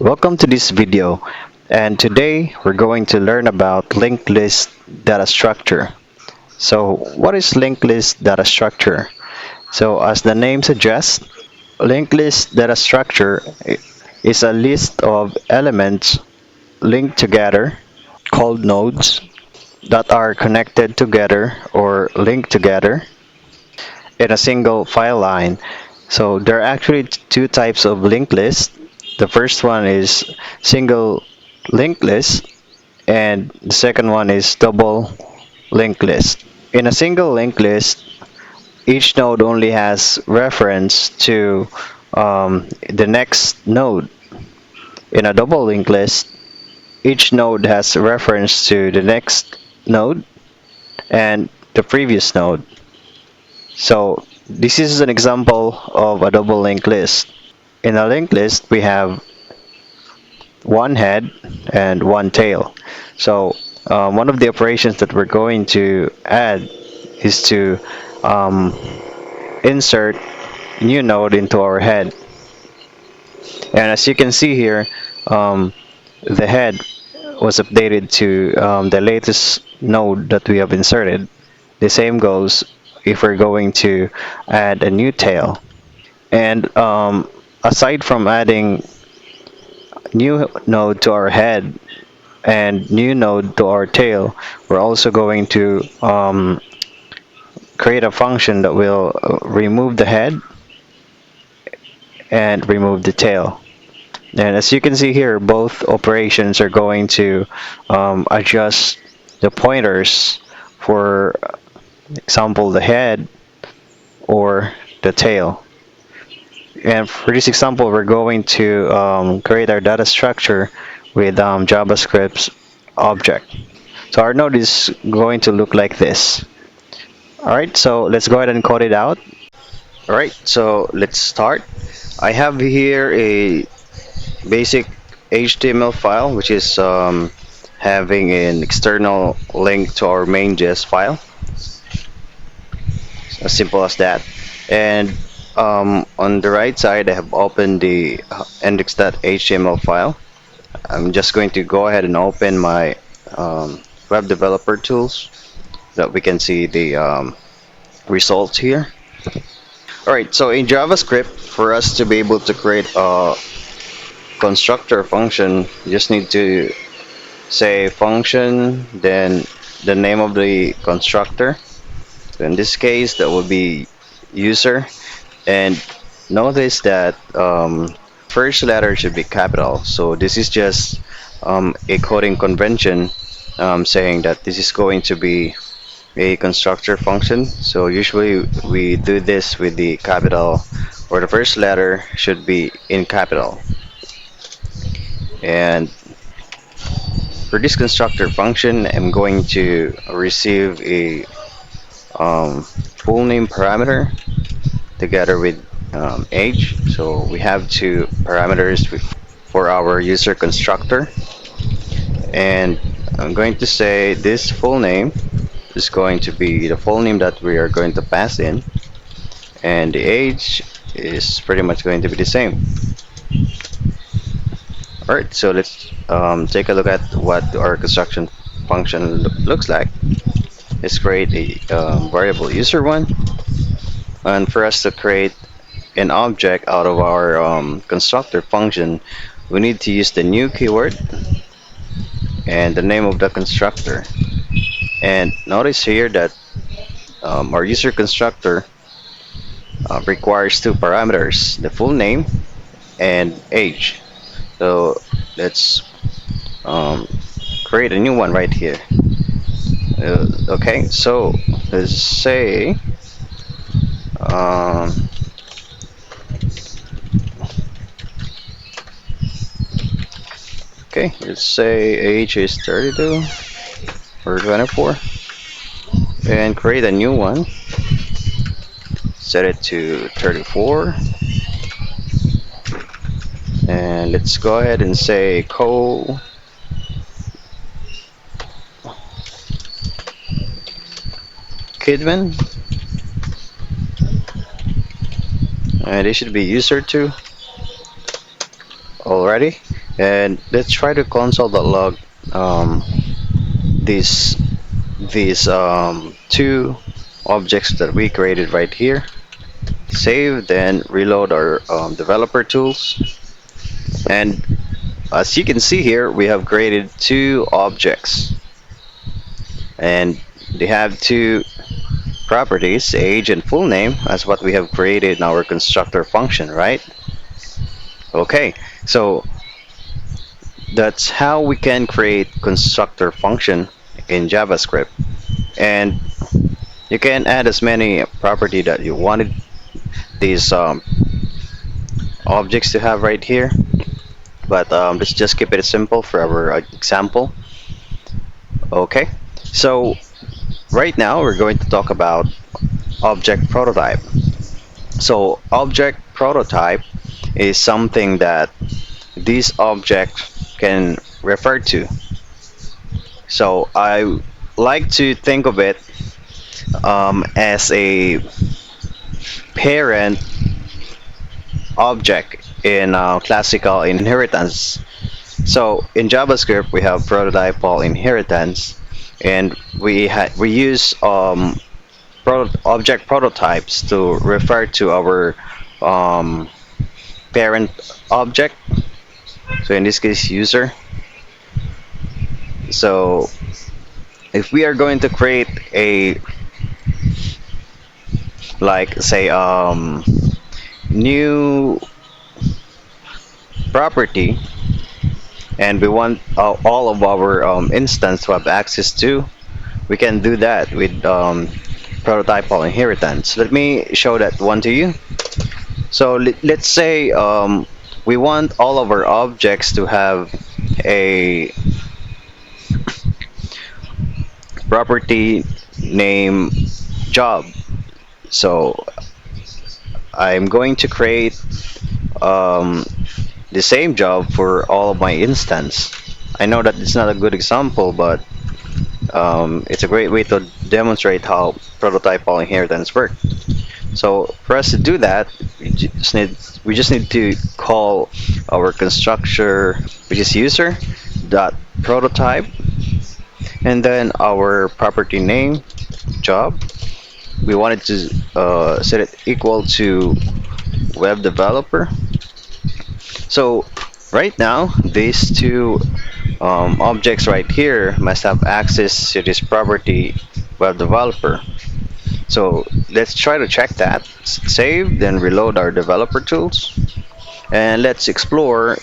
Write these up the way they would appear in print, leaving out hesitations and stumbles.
Welcome to this video, and today we're going to learn about linked list data structure. So what is linked list data structure? So as the name suggests, linked list data structure is a list of elements linked together called nodes that are connected together or linked together in a single file line. So there are actually two types of linked list. The first one is single linked list, and the second one is double linked list. In a single linked list, each node only has reference to the next node. In a double linked list, each node has reference to the next node and the previous node. So this is an example of a double linked list. In a linked list, we have one head and one tail. So one of the operations that we're going to add is to um, insert new node into our head. And as you can see here, the head was updated to the latest node that we have inserted. The same goes if we're going to add a new tail. And aside from adding new node to our head and new node to our tail, we're also going to create a function that will remove the head and remove the tail. And as you can see here, both operations are going to adjust the pointers for example the head or the tail. And for this example, we're going to create our data structure with JavaScript's object. So our node is going to look like this. Alright, so let's go ahead and code it out. Alright, so let's start. I have here a basic HTML file which is having an external link to our main.js file. As simple as that. And on the right side, I have opened the index.html file. I'm just going to go ahead and open my web developer tools so that we can see the results here. Alright, so in JavaScript, for us to be able to create a constructor function, you just need to say function, then the name of the constructor. So in this case, that will be user. And notice that first letter should be capital. So this is just a coding convention saying that this is going to be a constructor function. So usually we do this with the capital, or the first letter should be in capital. And for this constructor function, I'm going to receive a full name parameter together with age. So we have two parameters for our user constructor, and I'm going to say this full name is going to be the full name that we are going to pass in, and the age is pretty much going to be the same. Alright, so let's take a look at what our construction function looks like. Let's create a variable user1, and for us to create an object out of our constructor function, we need to use the new keyword and the name of the constructor. And notice here that our user constructor requires two parameters, the full name and age. So let's create a new one right here. Okay, so let's say okay, let's say age is 32 or 24, and create a new one. Set it to 34, and let's go ahead and say Kidman, and it should be user2 already. And let's try to console.log um, these two objects that we created right here. Save, then reload our developer tools. And as you can see here, we have created two objects, and they have two properties, age and full name, as what we have created in our constructor function, right? Okay, so that's how we can create constructor function in JavaScript. And you can add as many property that you wanted these objects to have right here, but let's just keep it simple for our example. Okay, so right now we're going to talk about object prototype. So object prototype is something that this object can refer to. So I like to think of it as a parent object in classical inheritance. So in JavaScript we have prototypal inheritance, and we use object prototypes to refer to our um, parent object. So in this case, user. So if we are going to create a, like, say, new property, and we want all of our instance to have access to, we can do that with prototypal inheritance. Let me show that one to you. So let's say we want all of our objects to have a property name job. So I'm going to create um, the same job for all of my instance. I know that it's not a good example, but it's a great way to demonstrate how prototypal inheritance works. So for us to do that, we just need to call our constructor, which is user dot prototype, and then our property name job. We wanted to set it equal to web developer. So right now, these two objects right here must have access to this property web developer. So let's try to check that. Save, then reload our developer tools, and let's explore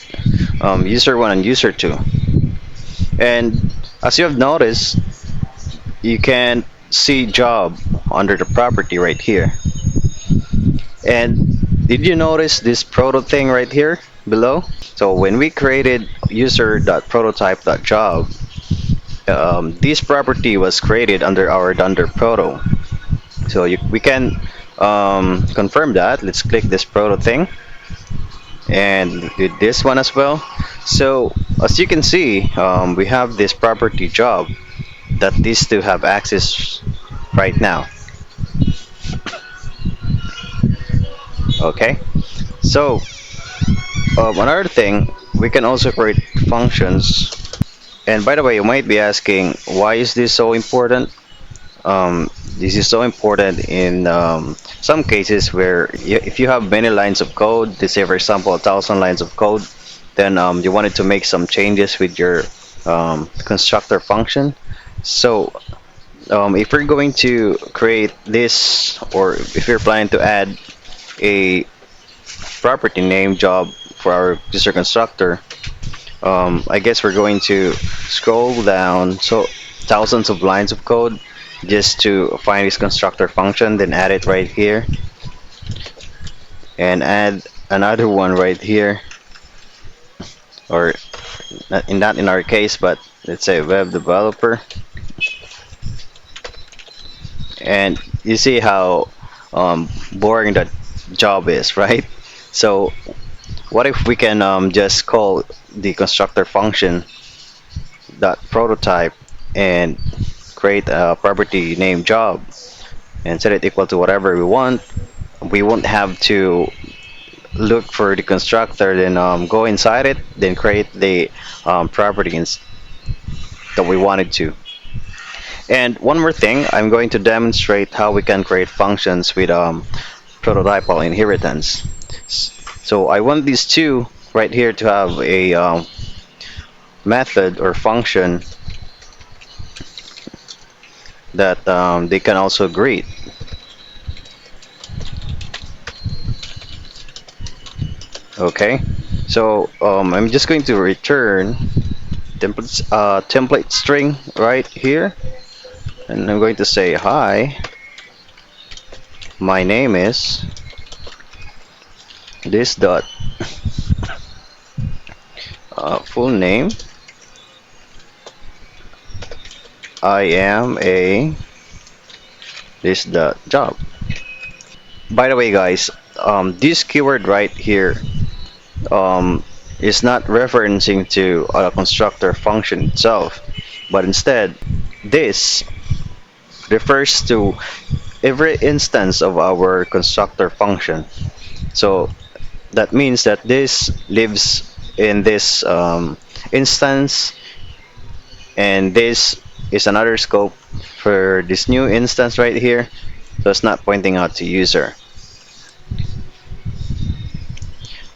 user 1 and user 2. And as you have noticed, you can see job under the property right here. And did you notice this proto thing right here below? So when we created user.prototype.job, this property was created under our dunder proto. So we can confirm that. Let's click this proto thing and do this one as well. So as you can see, we have this property job that these two have access right now. Okay, so another thing, we can also create functions. And by the way, you might be asking, why is this so important? This is so important in some cases where if you have many lines of code, let's say for example 1,000 lines of code, then you wanted to make some changes with your constructor function. So if you're going to create this, or if you're planning to add a property name job for our user constructor, I guess we're going to scroll down so thousands of lines of code just to find this constructor function, then add it right here, and add another one right here, or not in our case, but let's say web developer. And you see how boring that job is, right? So what if we can just call the constructor function dot prototype and create a property name job and set it equal to whatever we want. We won't have to look for the constructor, then go inside it, then create the properties that we wanted to. And one more thing, I'm going to demonstrate how we can create functions with prototypal inheritance. So I want these two right here to have a method or function that they can also greet. Okay, so I'm just going to return template string right here, and I'm going to say hi. My name is this dot full name. I am a this dot job. By the way, guys, this keyword right here um, is not referencing to a constructor function itself, but instead this refers to every instance of our constructor function. So that means that this lives in this instance, and this is another scope for this new instance right here. So it's not pointing out to user.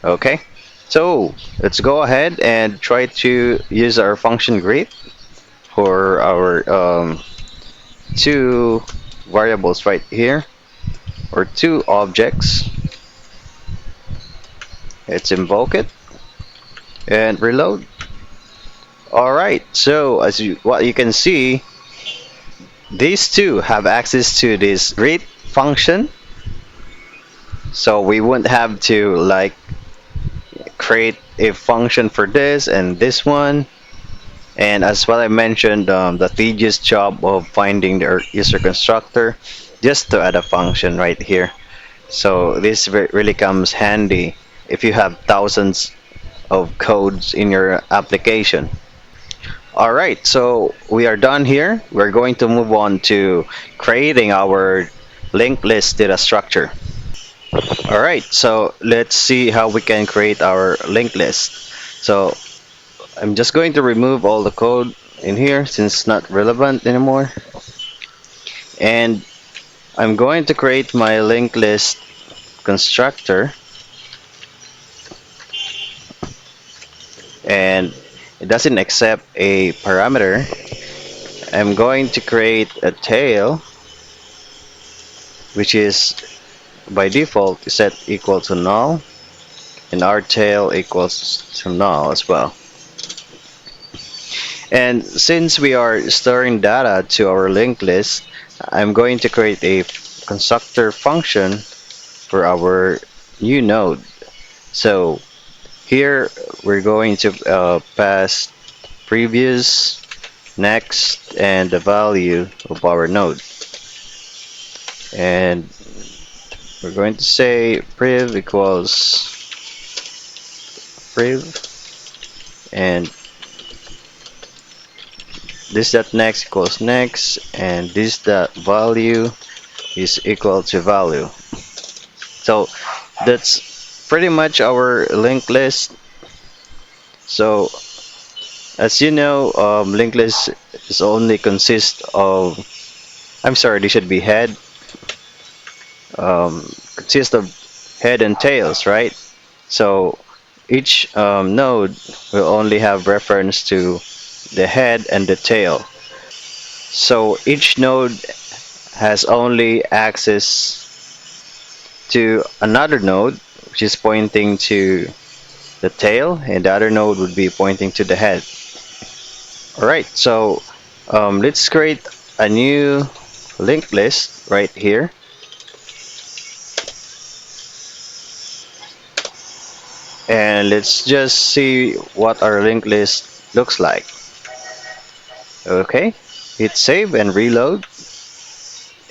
Okay, so let's go ahead and try to use our function greet for our two variables right here, or two objects. Let's invoke it and reload. All right, so what you can see, these two have access to this greet function, so we wouldn't have to like create a function for this and this one. And as well, I mentioned the tedious job of finding the user constructor just to add a function right here. So this really comes handy if you have thousands of codes in your application. All right, so we are done here. We're going to move on to creating our linked list data structure. All right, so let's see how we can create our linked list. So I'm just going to remove all the code in here since it's not relevant anymore. And I'm going to create my linked list constructor, and it doesn't accept a parameter. I'm going to create a tail, which is by default set equal to null, and our tail equals to null as well. And since we are storing data to our linked list, I'm going to create a constructor function for our new node. So here we're going to pass previous, next, and the value of our node. And we're going to say priv equals priv, and this dot next equals next, and this dot value is equal to value. So that's pretty much our linked list. So as you know, linked list is only consist of, I'm sorry, this should be head, consist of head and tails, right? So each node will only have reference to the head and the tail. So each node has only access to another node, which is pointing to the tail, and the other node would be pointing to the head. Alright, so let's create a new linked list right here. And let's just see what our linked list looks like. Okay, hit save and reload.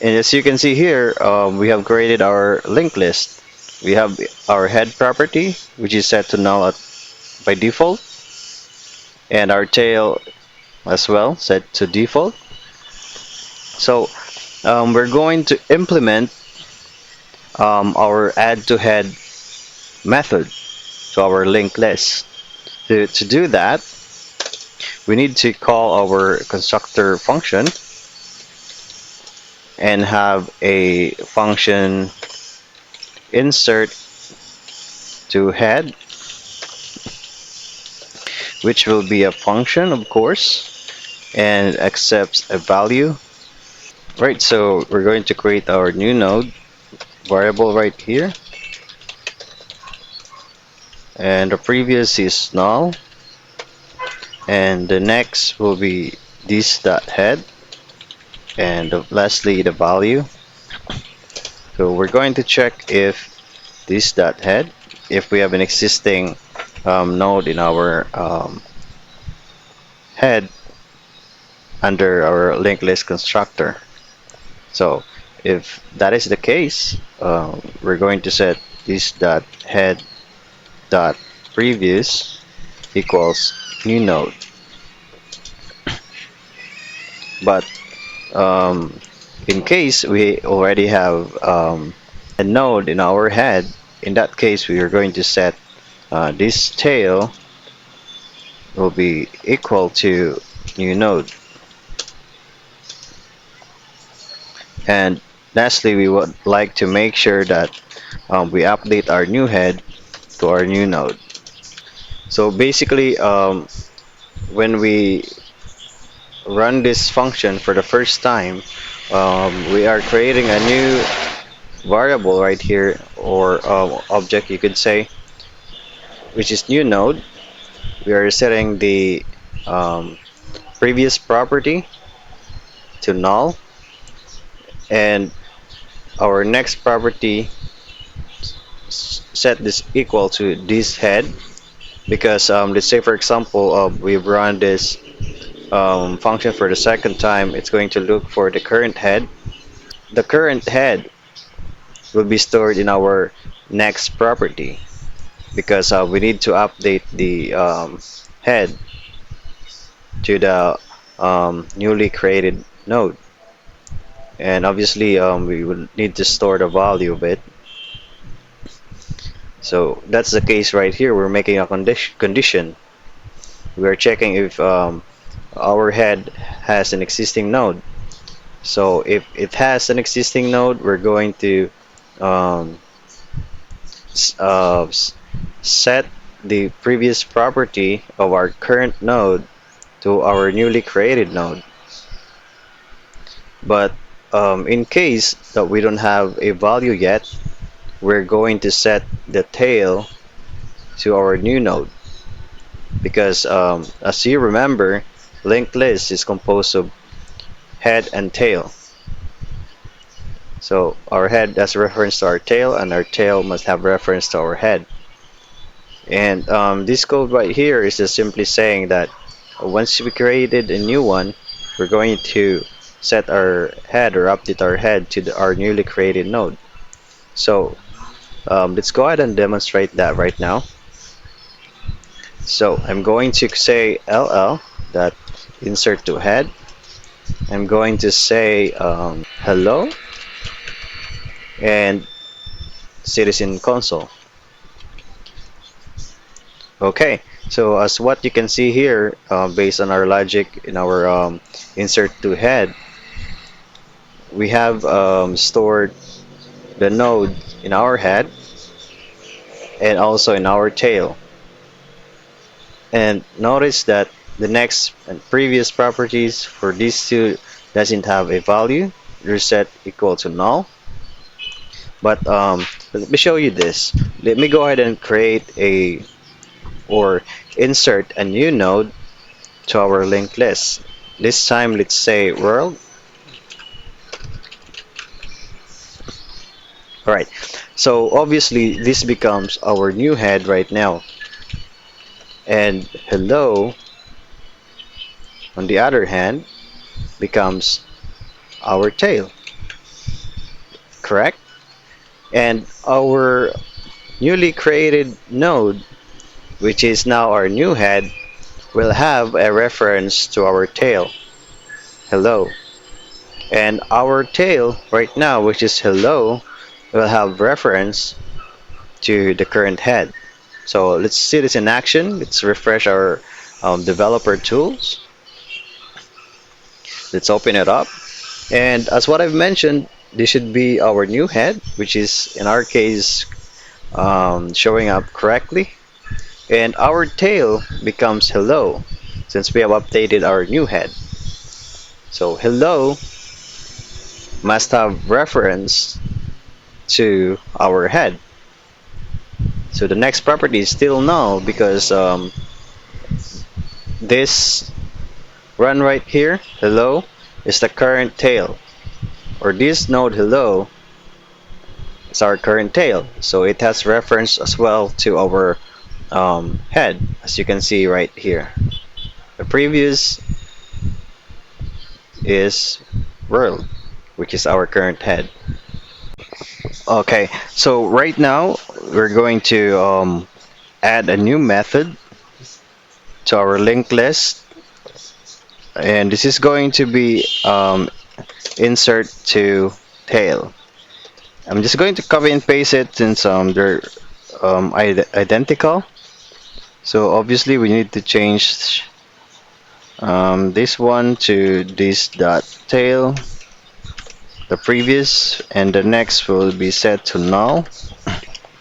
And as you can see here, we have created our linked list. We have our head property, which is set to null by default, and our tail as well set to default. So we're going to implement our add to head method to our linked list. To do that, we need to call our constructor function and have a function insert to head, which will be a function, of course, and accepts a value. Right, so we're going to create our new node variable right here, and the previous is null, and the next will be this dot head, and lastly the value. So we're going to check if this dot head, if we have an existing node in our head under our linked list constructor. So if that is the case, we're going to set this dot head dot previous equals new node. But in case we already have a node in our head, in that case we are going to set this tail will be equal to new node. And lastly, we would like to make sure that we update our new head to our new node. So basically, when we run this function for the first time, we are creating a new variable right here, or object you could say, which is new node. We are setting the um, previous property to null, and our next property set this equal to this head, because let's say for example we've run this function for the second time. It's going to look for the current head. The current head will be stored in our next property, because we need to update the head to the newly created node, and obviously we will need to store the value of it. So that's the case right here. We're making a condition. We're checking if our head has an existing node. So if it has an existing node, we're going to um, set the previous property of our current node to our newly created node. But in case that we don't have a value yet, we're going to set the tail to our new node, because as you remember, linked list is composed of head and tail. So our head has reference to our tail, and our tail must have reference to our head. And this code right here is just simply saying that once we created a new one, we're going to set our head or update our head to our newly created node. So let's go ahead and demonstrate that right now. So I'm going to say ll that insert to head. I'm going to say hello and citizen console. Okay, so as what you can see here, based on our logic in our insert to head, we have stored the node in our head and also in our tail. And notice that the next and previous properties for these two doesn't have a value. They're set equal to null. But let me show you this. Let me go ahead and create a or insert a new node to our linked list. This time let's say world. Alright, so obviously this becomes our new head right now. And hello, on the other hand, becomes our tail. Correct? And our newly created node, which is now our new head, will have a reference to our tail. Hello. And our tail right now, which is hello, will have reference to the current head. So let's see this in action. Let's refresh our developer tools. Let's open it up. And as what I've mentioned, this should be our new head, which is in our case showing up correctly. And our tail becomes hello since we have updated our new head. So hello must have reference to our head. So the next property is still null because this run right here, hello, is the current tail. Or this node hello is our current tail. So it has reference as well to our head, as you can see right here. The previous is world, which is our current head. Okay, so right now we're going to add a new method to our linked list, and this is going to be insert to tail. I'm just going to copy and paste it since they're identical. So obviously we need to change this one to this dot tail, the previous, and the next will be set to null.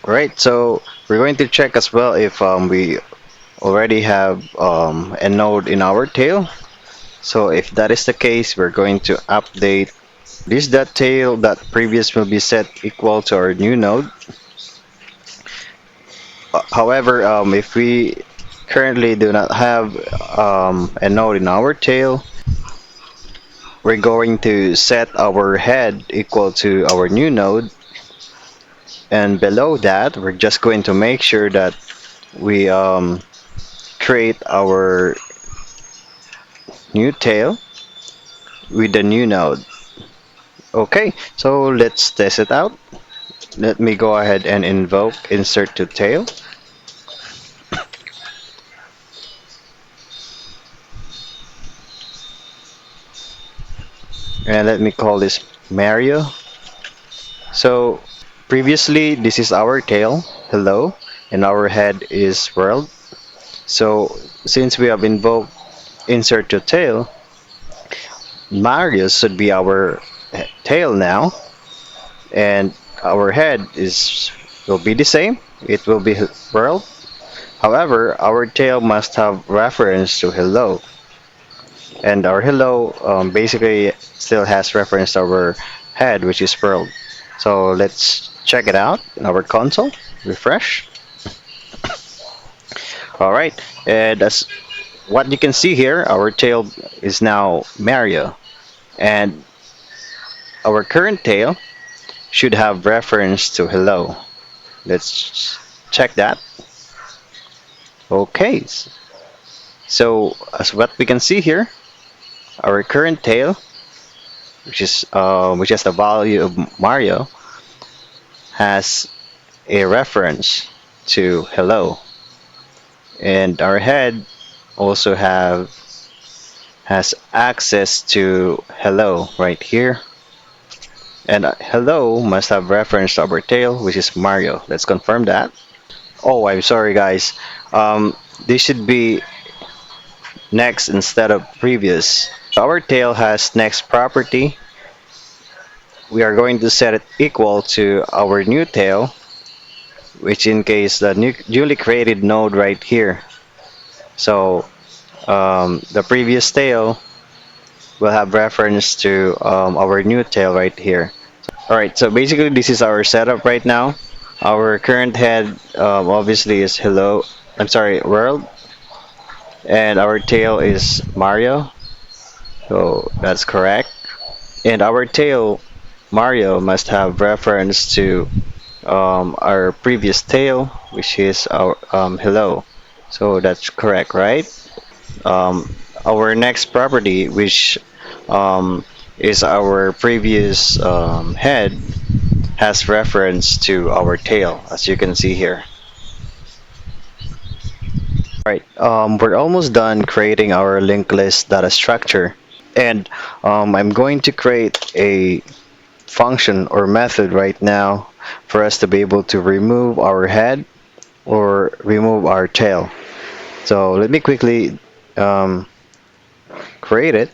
Right, so we're going to check as well if we already have a node in our tail. So if that is the case, we're going to update this dot tail dot previous will be set equal to our new node. However, if we currently do not have a node in our tail, we're going to set our head equal to our new node, and below that we're just going to make sure that we create our new tail with the new node. Okay, so let's test it out. Let me go ahead and invoke insert to tail. And let me call this Mario. So previously this is our tail, hello, and our head is world. So since we have invoked insert to tail, Mario should be our tail now, and our head is will be the same. It will be world. However, our tail must have reference to hello, and our hello basically still has reference to our head, which is world. So let's check it out in our console. Refresh. All right, and as what you can see here, our tail is now Mario, and our current tail should have reference to hello. Let's check that. Okay, so as what we can see here, our current tail, which is the value of Mario, has a reference to hello, and our head also has access to hello right here, and hello must have reference to our tail, which is Mario. Let's confirm that. Oh, I'm sorry guys, this should be next instead of previous. Our tail has next property. We are going to set it equal to our new tail, which in case the newly created node right here. So the previous tail will have reference to our new tail right here. Alright, so basically this is our setup right now. Our current head obviously is hello, I'm sorry, world, and our tail is Mario, so that's correct. And our tail Mario must have reference to our previous tail, which is our hello, so that's correct, right? Our next property, which is our previous head, has reference to our tail, as you can see here. Alright, we're almost done creating our linked list data structure, and I'm going to create a function or method right now for us to be able to remove our head or remove our tail. So let me quickly create it.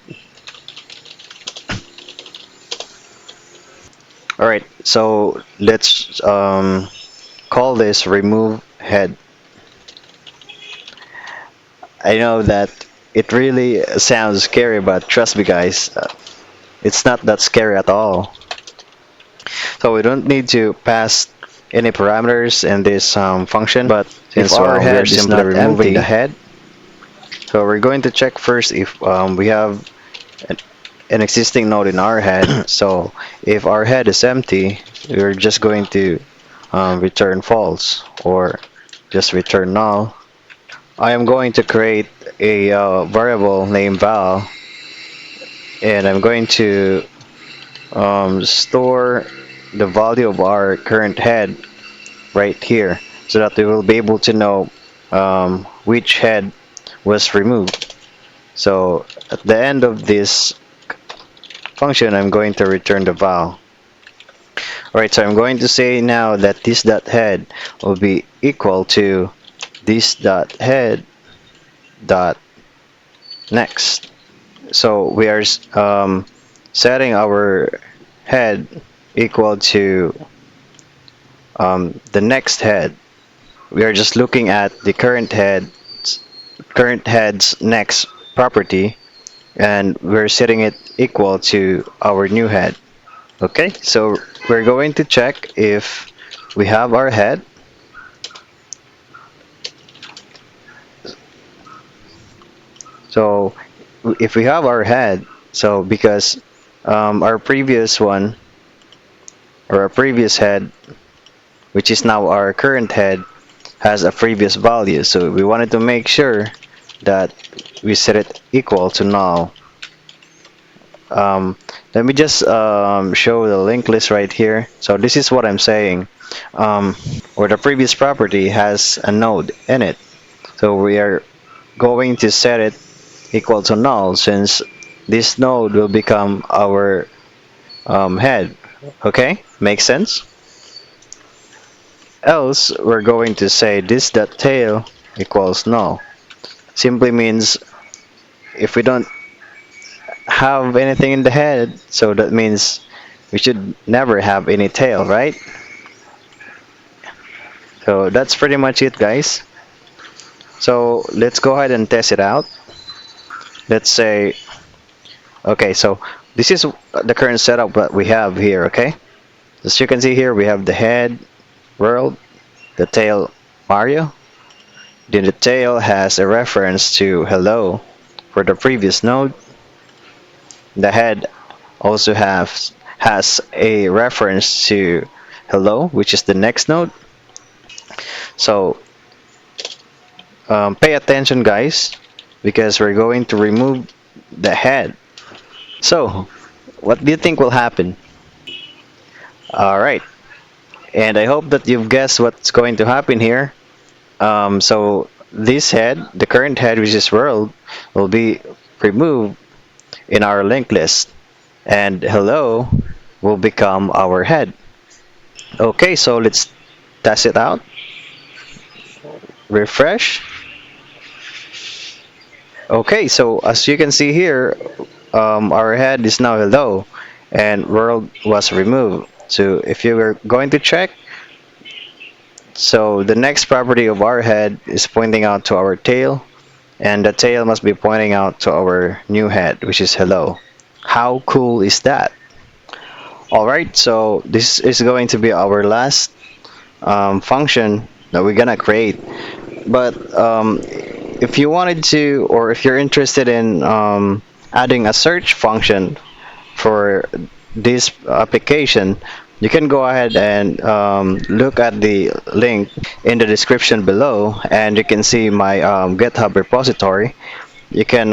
All right, so let's call this remove head. I know that it really sounds scary, but trust me, guys, it's not that scary at all. So we don't need to pass any parameters in this function, but since our we are head is simply not removing empty, the head. so we're going to check first if we have an, an existing node in our head. So if our head is empty, we're just going to return false or just return null. I am going to create a variable named val, and I'm going to store the value of our current head right here so that we will be able to know which head was removed. So at the end of this function, I'm going to return the val. Alright, so I'm going to say now that this dot head will be equal to this dot head dot next. So we are setting our head equal to the next head. We are just looking at the current head's next property, and we're setting it equal to our new head. Okay, so we're going to check if we have our head. So if we have our head, so because our previous one or our previous head, which is now our current head, has a previous value, so we wanted to make sure that we set it equal to null. Um, Let me just show the linked list right here. So this is what I'm saying. Where the previous property has a node in it. So we are going to set it equal to null since this node will become our head. Okay, makes sense? Else, we're going to say this dot tail equals null. Simply means if we don't have anything in the head, so that means we should never have any tail, right? So that's pretty much it, guys. So let's go ahead and test it out. Let's say, okay, so this is the current setup that we have here, okay? As you can see here, we have the head, world, the tail, Mario. Then the tail has a reference to hello for the previous node. The head also has a reference to hello, which is the next node. So pay attention, guys, because we're going to remove the head. So what do you think will happen? All right, and I hope that you've guessed what's going to happen here. So this head, the current head, which is world, will be removed in our linked list, and hello will become our head. Okay, so let's test it out. Refresh. Okay, so as you can see here, our head is now hello, and world was removed. So if you were going to check, so the next property of our head is pointing out to our tail, and the tail must be pointing out to our new head, which is hello. How cool is that? Alright, so this is going to be our last function that we're gonna create. But if you wanted to, or if you're interested in adding a search function for this application, you can go ahead and look at the link in the description below, and you can see my GitHub repository. You can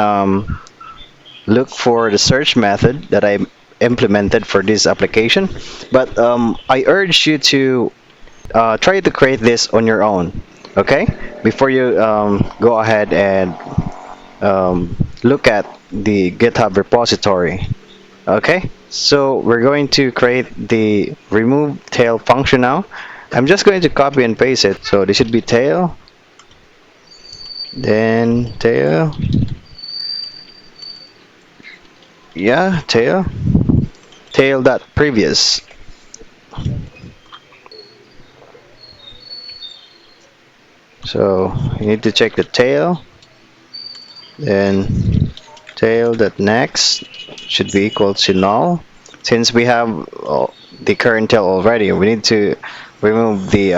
look for the search method that I implemented for this application. But I urge you to try to create this on your own, okay? Before you go ahead and look at the GitHub repository, okay? So we're going to create the remove tail function now. I'm just going to copy and paste it. So this should be tail, then tail, yeah, tail dot previous. So you need to check the tail, then tail dot next should be equal to null. Since we have the current tail already, we need to remove the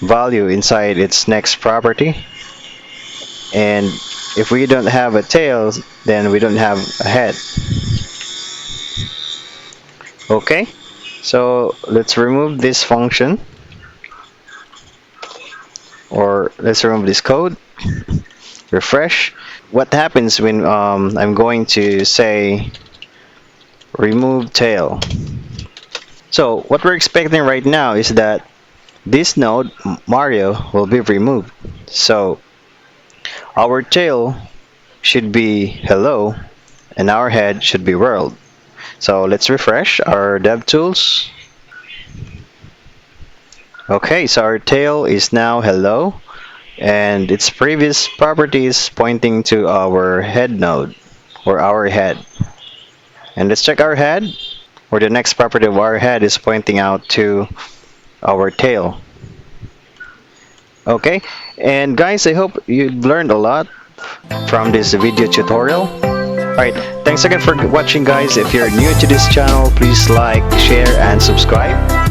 value inside its next property. And if we don't have a tail, then we don't have a head. Okay, so let's remove this function, or let's remove this code, refresh. What happens when I'm going to say remove tail? So what we're expecting right now is that this node, Mario, will be removed. So our tail should be hello, and our head should be world. So let's refresh our DevTools. Okay, so our tail is now hello, and its previous property is pointing to our head node, or our head. And let's check our head, where the next property of our head is pointing out to our tail. Okay, and guys, I hope you learned a lot from this video tutorial. Alright, thanks again for watching, guys. If you're new to this channel, please like, share, and subscribe.